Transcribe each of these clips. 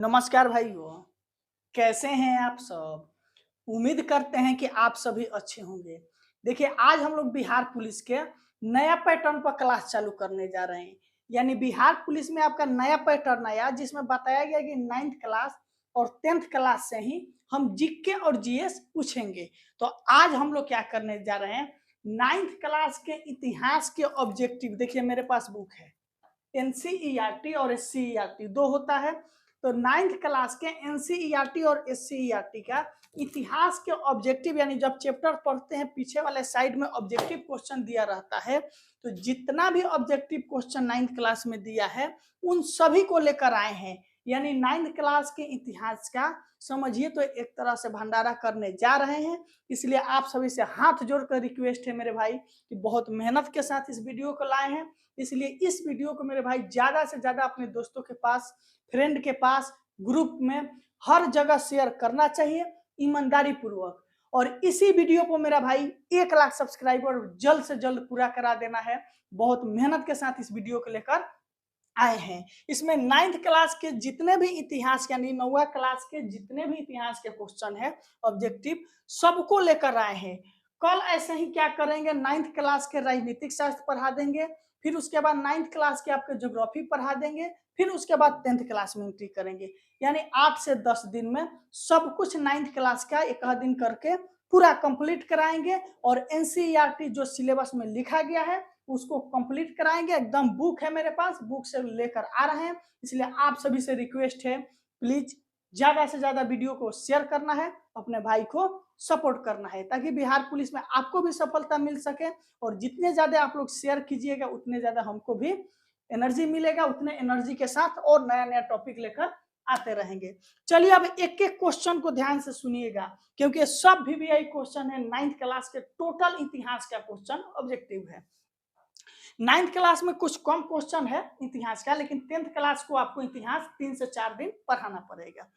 नमस्कार भाइयों, कैसे हैं आप सब? उम्मीद करते हैं कि आप सभी अच्छे होंगे। देखिए, आज हम लोग बिहार पुलिस के नया पैटर्न पर क्लास चालू करने जा रहे हैं। यानी बिहार पुलिस में आपका नया पैटर्न आया जिसमें बताया गया कि 9th क्लास और 10th क्लास से ही हम जीके और जीएस पूछेंगे। तो आज हम लोग क्या करने जा रहे हैं, 9th क्लास के इतिहास के ऑब्जेक्टिव। देखिए मेरे पास बुक है, एनसीईआरटी और एससीईआरटी दो होता है। तो 9th क्लास के एनसीईआरटी और एससीईआरटी का इतिहास के ऑब्जेक्टिव, यानी जब चैप्टर पढ़ते हैं पीछे वाले साइड में ऑब्जेक्टिव क्वेश्चन दिया रहता है। तो जितना भी ऑब्जेक्टिव क्वेश्चन 9th क्लास में दिया है उन सभी को लेकर आए हैं। यानी 9th क्लास के इतिहास का समझिए तो एक तरह से भंडारा करने जा रहे हैं। इसलिए आप सभी से हाथ जोड़कर रिक्वेस्ट है मेरे भाई कि बहुत मेहनत के साथ इस वीडियो को लाए हैं। इसलिए इस वीडियो को मेरे भाई ज्यादा से ज्यादा अपने दोस्तों के पास, फ्रेंड के पास, ग्रुप में हर जगह शेयर करना चाहिए ईमानदारी पूर्वक। और इसी वीडियो को मेरा भाई 1 लाख सब्सक्राइबर जल्द से जल्द पूरा करा देना है। बहुत मेहनत के साथ इस वीडियो को लेकर आए हैं। इसमें 9th क्लास के जितने भी इतिहास यानी 9वीं क्लास के जितने भी इतिहास के क्वेश्चन है ऑब्जेक्टिव, सबको लेकर आए हैं। कल ऐसे ही क्या करेंगे, 9th क्लास के राजनीतिक शास्त्र पढ़ा देंगे, फिर उसके बाद 9th क्लास के आपके ज्योग्राफी पढ़ा देंगे, फिर उसके बाद 10th क्लास में एंट्री करेंगे। यानी 8 से 10 दिन में सब कुछ 9th क्लास का एक दिन करके पूरा कंप्लीट कराएंगे। और एनसीईआरटी जो सिलेबस में लिखा गया है उसको कंप्लीट कराएंगे। एकदम बुक है मेरे पास, बुक से लेकर आ रहे हैं। इसलिए आप सभी से रिक्वेस्ट है, प्लीज ज्यादा से ज्यादा वीडियो को शेयर करना है, अपने भाई को सपोर्ट करना है ताकि बिहार पुलिस में आपको भी सफलता मिल सके। और जितने ज्यादा आप लोग शेयर कीजिएगा उतने ज्यादा हमको भी एनर्जी मिलेगा, उतने एनर्जी के साथ और नया नया टॉपिक लेकर आते रहेंगे। चलिए अब एक एक क्वेश्चन को ध्यान से सुनिएगा क्योंकि सब वीवीआई क्वेश्चन है। 9th क्लास के टोटल इतिहास का क्वेश्चन ऑब्जेक्टिव है। 9th क्लास में कुछ कम क्वेश्चन है इतिहास का, लेकिन 10th क्लास को आपको इतिहास 3 से 4 दिन पढ़ाना पड़ेगा।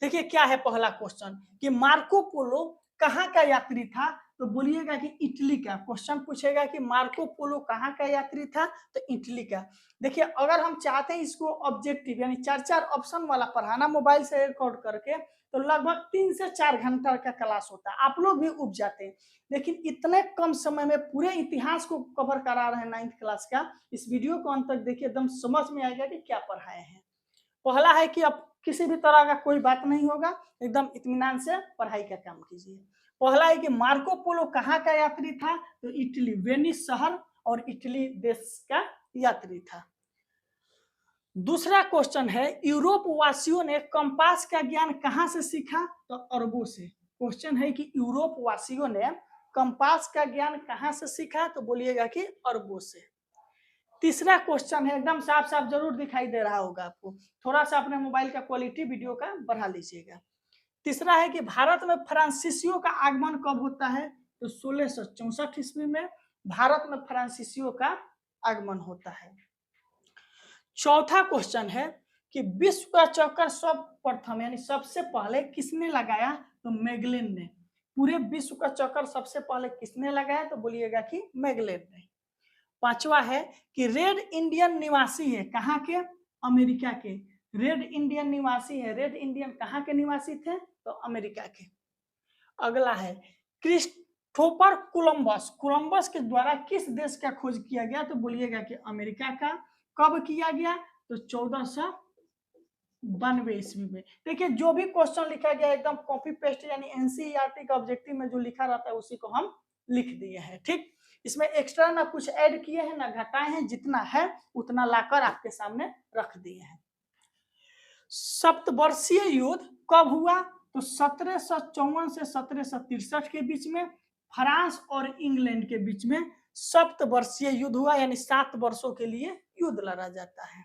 देखिए क्या है पहला क्वेश्चन कि मार्को पोलो कहाँ का यात्री था? तो बोलिएगा कि इटली का। क्वेश्चन पूछेगा कि मार्को पोलो कहाँ का यात्री था, तो इटली का। देखिए अगर हम चाहते हैं इसको ऑब्जेक्टिव यानी 4-4 ऑप्शन वाला पढ़ाना मोबाइल से रिकॉर्ड करके, तो लगभग 3 से 4 घंटा का क्लास होता है, आप लोग भी उब जाते हैं। लेकिन इतने कम समय में पूरे इतिहास को कवर करा रहे हैं 9th क्लास का। इस वीडियो को अंत तक देखिए, एकदम समझ में आएगा कि क्या पढ़ाए हैं। पहला है कि अब किसी भी तरह का कोई बात नहीं होगा, एकदम इत्मीनान से पढ़ाई का काम कीजिए। पहला है कि मार्को पोलो कहाँ का यात्री था? तो इटली, वेनिस शहर और इटली देश का यात्री था। दूसरा क्वेश्चन है यूरोप वासियों ने कंपास का ज्ञान कहां से सीखा? तो अरबों से। क्वेश्चन है कि यूरोप वासियों ने कंपास का ज्ञान कहां से सीखा? तो बोलिएगा कि अरबों से। तीसरा क्वेश्चन है, एकदम साफ साफ जरूर दिखाई दे रहा होगा आपको, थोड़ा सा अपने मोबाइल का क्वालिटी वीडियो का बढ़ा लीजिएगा। तीसरा है कि भारत में फ्रांसीसियों का आगमन कब होता है? तो 1664 ईस्वी में भारत में फ्रांसीसियों का आगमन होता है। चौथा क्वेश्चन है कि विश्व का चक्कर सर्वप्रथम यानी सबसे पहले किसने लगाया? तो मैगलेन ने। पूरे विश्व का चक्कर सबसे पहले किसने लगाया? तो बोलिएगा कि मैगलेन ने। पांचवा है कि रेड इंडियन निवासी है कहाँ के? अमेरिका के। रेड इंडियन निवासी है, रेड इंडियन कहाँ के निवासी थे? तो अमेरिका के। अगला है क्रिस्टोफर कोलंबस, कोलंबस के द्वारा किस देश का खोज किया गया? तो बोलिएगा कि अमेरिका का। कब किया गया? तो 1492 ईस्वी में। देखिए जो भी क्वेश्चन लिखा गया एकदम कॉपी पेस्ट, यानी एनसीईआरटी का ऑब्जेक्टिव में जो लिखा रहता है उसी को हम लिख दिए हैं। ठीक, इसमें एक्स्ट्रा ना कुछ ऐड किए हैं ना घटाए हैं, जितना है उतना लाकर आपके सामने रख दिए हैं। सप्तवर्षीय युद्ध कब हुआ? तो 1754 से 1763 के बीच में फ्रांस और इंग्लैंड के बीच में सप्तवर्षीय युद्ध हुआ, यानी 7 वर्षों के लिए युद्ध लड़ा जाता है।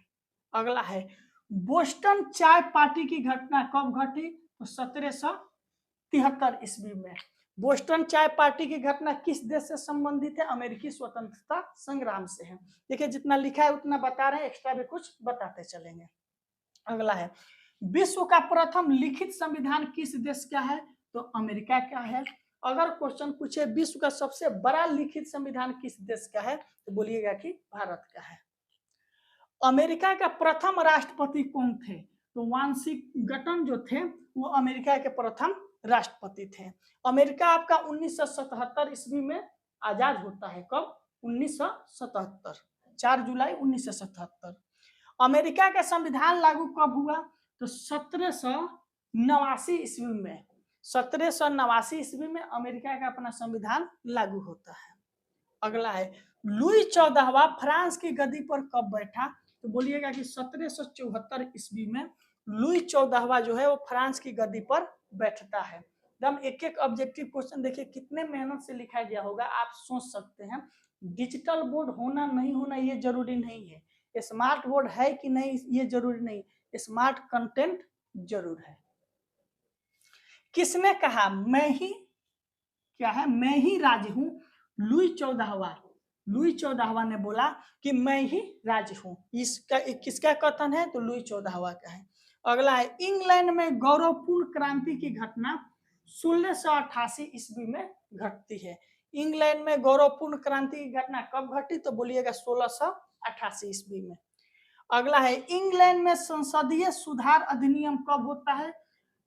अगला है बोस्टन चाय पार्टी की घटना कब घटी? तो 1773 ईस्वी में। बोस्टन चाय पार्टी की घटना किस देश से संबंधित है? अमेरिकी स्वतंत्रता संग्राम से है। देखिए जितना लिखा है उतना बता रहे हैं, एक्स्ट्रा भी कुछ बताते चलेंगे। अगला है विश्व का प्रथम लिखित संविधान किस देश का है? तो अमेरिका का है। अगर क्वेश्चन पूछे विश्व का सबसे बड़ा लिखित संविधान किस देश का है? तो बोलिएगा कि भारत का है। अमेरिका का प्रथम राष्ट्रपति कौन थे? तो वाशिंगटन जो थे वो अमेरिका के प्रथम राष्ट्रपति थे। अमेरिका आपका 1977 ईस्वी में आजाद होता है। कब? 1977, 4 जुलाई 1977। अमेरिका का संविधान लागू कब हुआ? तो 1789 ईस्वी में। 1789 ईस्वी में अमेरिका का अपना संविधान लागू होता है। अगला है लुई 14वां फ्रांस की गद्दी पर कब बैठा? तो बोलिएगा कि 1774 ईस्वी में लुई 14वां जो है वो फ्रांस की गद्दी पर बैठता है। एकदम एक एक ऑब्जेक्टिव क्वेश्चन देखिए कितने मेहनत से लिखा गया होगा, आप सोच सकते हैं। डिजिटल बोर्ड होना नहीं होना ये जरूरी नहीं है, स्मार्ट बोर्ड है कि नहीं ये जरूरी नहीं, स्मार्ट कंटेंट जरूर है। किसने कहा मैं ही क्या है, मैं ही राज हूं? लुई 14वां ने बोला कि मैं ही राज हूं। इसका किसका कथन है? तो लुई 14वां का है। अगला है इंग्लैंड में गौरवपूर्ण क्रांति की घटना 1688 ईस्वी में घटती है। इंग्लैंड में गौरवपूर्ण क्रांति की घटना कब घटी? तो बोलिएगा 1688 ईस्वी में। अगला है इंग्लैंड में संसदीय सुधार अधिनियम कब होता है?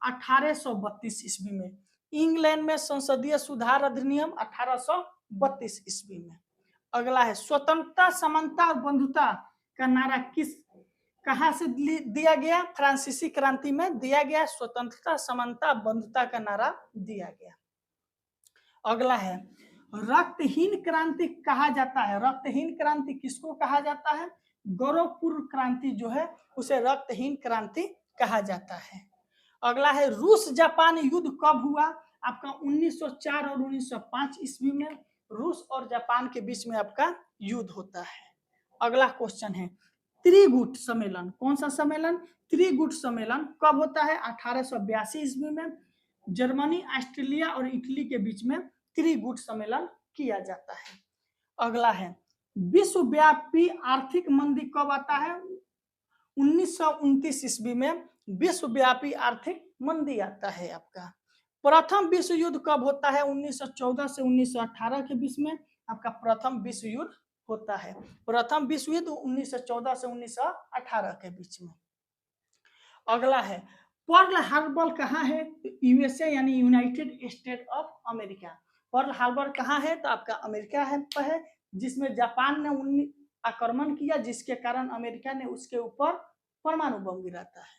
1832 ईस्वी में। इंग्लैंड में संसदीय सुधार अधिनियम 1832 ईस्वी में। अगला है स्वतंत्रता, समानता और बंधुता का नारा कहां से दिया गया? फ्रांसीसी क्रांति में दिया गया। स्वतंत्रता, समानता, बंधुता का नारा दिया गया। अगला है रक्तहीन क्रांति कहा जाता है। रक्तहीन क्रांति किसको कहा जाता है? गौरवपूर्ण क्रांति जो है उसे रक्तहीन क्रांति कहा जाता है। अगला है रूस जापान युद्ध कब हुआ? आपका 1904 और 1905 ईस्वी में रूस और जापान के बीच में आपका युद्ध होता है। अगला क्वेश्चन है त्रिगुट सम्मेलन। कौन सा सम्मेलन? त्रिगुट सम्मेलन कब होता है? 1882 ईस्वी में जर्मनी, ऑस्ट्रेलिया और इटली के बीच में त्रिगुट सम्मेलन किया जाता है। अगला है विश्वव्यापी आर्थिक मंदी कब आता है? 1929 ईस्वी में विश्वव्यापी आर्थिक मंदी आता है आपका। प्रथम विश्व युद्ध कब होता है? 1914 से 1918 के बीच में आपका प्रथम विश्व युद्ध होता है। प्रथम विश्व युद्ध 1914 से 1918 के बीच में। अगला है पर्ल हार्बर कहाँ है? यूएसए यानी United state of America. Pearl Harbor कहाँ है? तो आपका अमेरिका है, जिसमें जापान ने आक्रमण किया, जिसके कारण अमेरिका ने उसके ऊपर परमाणु बम गिराता है।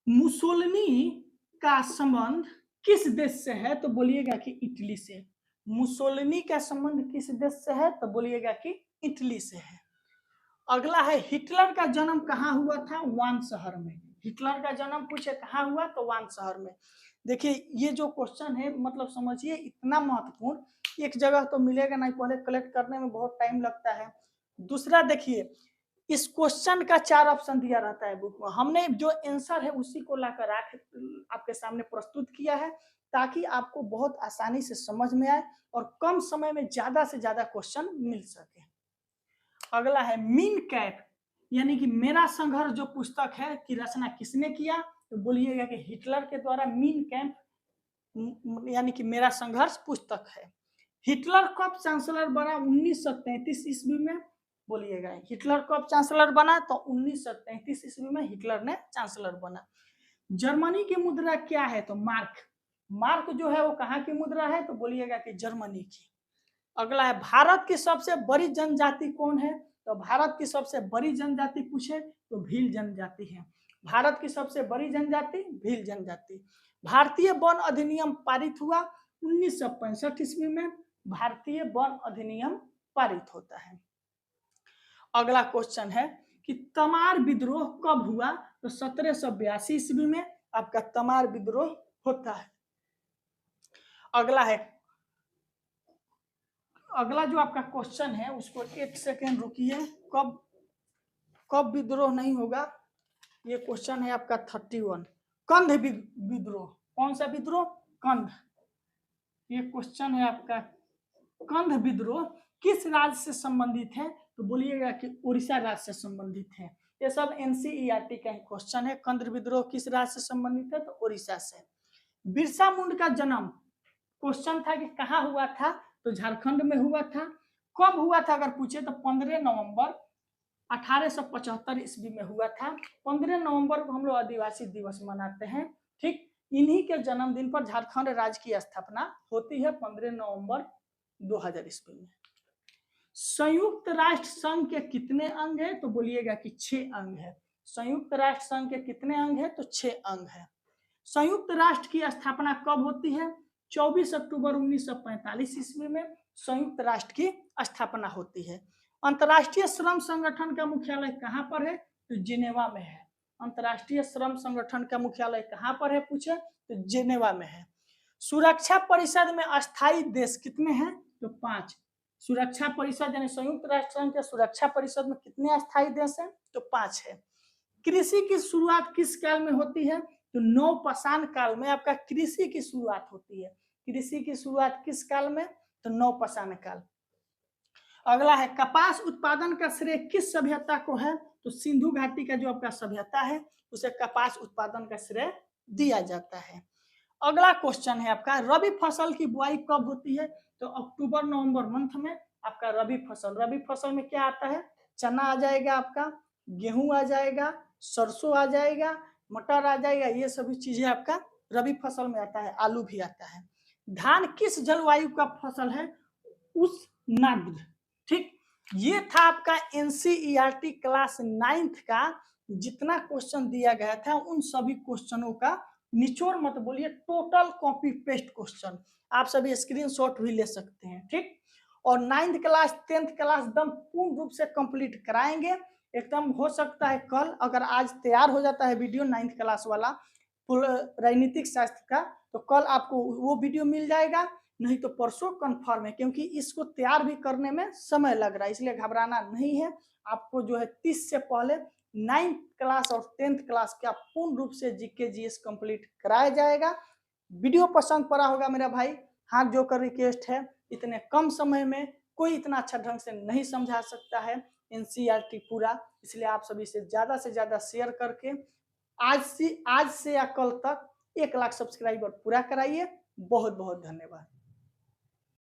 मुसोलिनी का संबंध किस देश से है? तो बोलिएगा कि इटली से। मुसोलिनी का संबंध किस देश से है? तो बोलिएगा कि इटली से है। अगला है हिटलर का जन्म कहाँ हुआ था? वान शहर में। हिटलर का जन्म पूछे कहाँ हुआ? तो वान शहर में। देखिए ये जो क्वेश्चन है मतलब समझिए इतना महत्वपूर्ण, एक जगह तो मिलेगा नहीं, पहले कलेक्ट करने में बहुत टाइम लगता है। दूसरा देखिए इस क्वेश्चन का 4 ऑप्शन दिया रहता है बुक में, हमने जो आंसर है उसी को लाकर आपके सामने प्रस्तुत किया है ताकि आपको बहुत आसानी से समझ में आए और कम समय में ज्यादा से ज्यादा क्वेश्चन मिल सके। अगला है मीन कैम्प यानी कि मेरा संघर्ष जो पुस्तक है की रचना किसने किया? तो बोलिएगा कि हिटलर के द्वारा मीन कैम्प यानी कि मेरा संघर्ष पुस्तक है। हिटलर कब चांसलर बना? 1933 ईस्वी में। बोलिएगा हिटलर कब चांसलर बना? तो 1933 ईस्वी में हिटलर ने चांसलर बना। जर्मनी की मुद्रा क्या है? तो मार्क। मार्क जो है वो कहाँ की मुद्रा है? तो बोलिएगा कि जर्मनी की। अगला है भारत की सबसे बड़ी जनजाति कौन है? तो भारत की सबसे बड़ी जनजाति पूछे तो भील जनजाति है। भारत की सबसे बड़ी जनजाति भील जनजाति। भारतीय वन अधिनियम पारित हुआ 1965 ईस्वी में। भारतीय वन अधिनियम पारित होता है। अगला क्वेश्चन है कि तमार विद्रोह कब हुआ? तो 1782 ईस्वी में आपका तमार विद्रोह होता है। अगला जो आपका क्वेश्चन है उसको 1 सेकेंड रुकिए। कब विद्रोह नहीं होगा? ये क्वेश्चन है आपका 31। कंध विद्रोह। कौन सा विद्रोह? कंध। ये क्वेश्चन है आपका कंध विद्रोह किस राज्य से संबंधित है? तो बोलिएगा कि उड़ीसा राज्य से संबंधित है। ये सब एनसीईआरटी का क्वेश्चन है। कंध विद्रोह किस राज्य से संबंधित है? तो उड़ीसा से। बिरसा मुंडा का जन्म क्वेश्चन था कि कहाँ हुआ था? तो झारखंड में हुआ था। कब हुआ था अगर पूछे तो 15 नवंबर 1875 ईस्वी में हुआ था। 15 नवंबर को हम लोग आदिवासी दिवस मनाते हैं। ठीक, इन्हीं के जन्मदिन पर झारखंड राज्य की स्थापना होती है 15 नवंबर 2000 ईस्वी में। संयुक्त राष्ट्र संघ के कितने अंग है? तो बोलिएगा कि 6 अंग है। संयुक्त राष्ट्र संघ के कितने अंग है? तो 6 अंग है। संयुक्त राष्ट्र की स्थापना कब होती है? 24 अक्टूबर 1945 ईस्वी में संयुक्त राष्ट्र की स्थापना होती है। अंतर्राष्ट्रीय श्रम संगठन का मुख्यालय कहाँ पर है? तो जिनेवा में है। अंतर्राष्ट्रीय श्रम संगठन का मुख्यालय कहाँ पर है पूछे? तो जिनेवा में है। सुरक्षा परिषद में अस्थायी देश कितने हैं? तो 5। सुरक्षा परिषद यानी संयुक्त राष्ट्र संघ के सुरक्षा परिषद में कितने अस्थायी देश हैं? तो 5 है। कृषि की शुरुआत किस काल में होती है? तो नवपाषाण काल में आपका कृषि की शुरुआत होती है। कृषि की शुरुआत किस काल में? तो नवपाषाण काल। अगला है कपास उत्पादन का श्रेय किस सभ्यता को है? तो सिंधु घाटी का जो आपका सभ्यता है उसे कपास उत्पादन का श्रेय दिया जाता है। अगला क्वेश्चन है आपका रबी फसल की बुआई कब होती है? तो अक्टूबर नवंबर मंथ में आपका रबी फसल में क्या आता है? चना आ जाएगा, आपका गेहूं आ जाएगा, सरसों आ जाएगा, मटर आ जाएगा, ये सभी चीजें आपका रबी फसल में आता है। आलू भी आता है। धान किस जलवायु का फसल है? उष्णार्द्र। ठीक, ये था आपका एनसीईआरटी क्लास 9th का जितना क्वेश्चन दिया गया था उन सभी क्वेश्चनों का निचोड़ मत बोलिए, टोटल कॉपी पेस्ट क्वेश्चन आप सभी स्क्रीनशॉट भी ले सकते हैं। ठीक, और 9th क्लास 10th क्लास एकदम पूर्ण रूप से कंप्लीट कराएंगे। एकदम हो सकता है कल अगर आज तैयार हो जाता है वीडियो 9th क्लास वाला राजनीतिक शास्त्र का, तो कल आपको वो वीडियो मिल जाएगा, नहीं तो परसों कंफर्म है, क्योंकि इसको तैयार भी करने में समय लग रहा है, इसलिए घबराना नहीं है। आपको जो है 30 से पहले 9th क्लास और 10th क्लास का पूर्ण रूप से जीके जीएस कंप्लीट कराया जाएगा। वीडियो पसंद पड़ा होगा मेरा भाई, हाथ जोड़कर रिक्वेस्ट है, इतने कम समय में कोई इतना अच्छा ढंग से नहीं समझा सकता है एनसीईआरटी पूरा, इसलिए आप सभी से ज्यादा शेयर करके आज से या कल तक 1 लाख सब्सक्राइबर पूरा कराइए। बहुत बहुत धन्यवाद।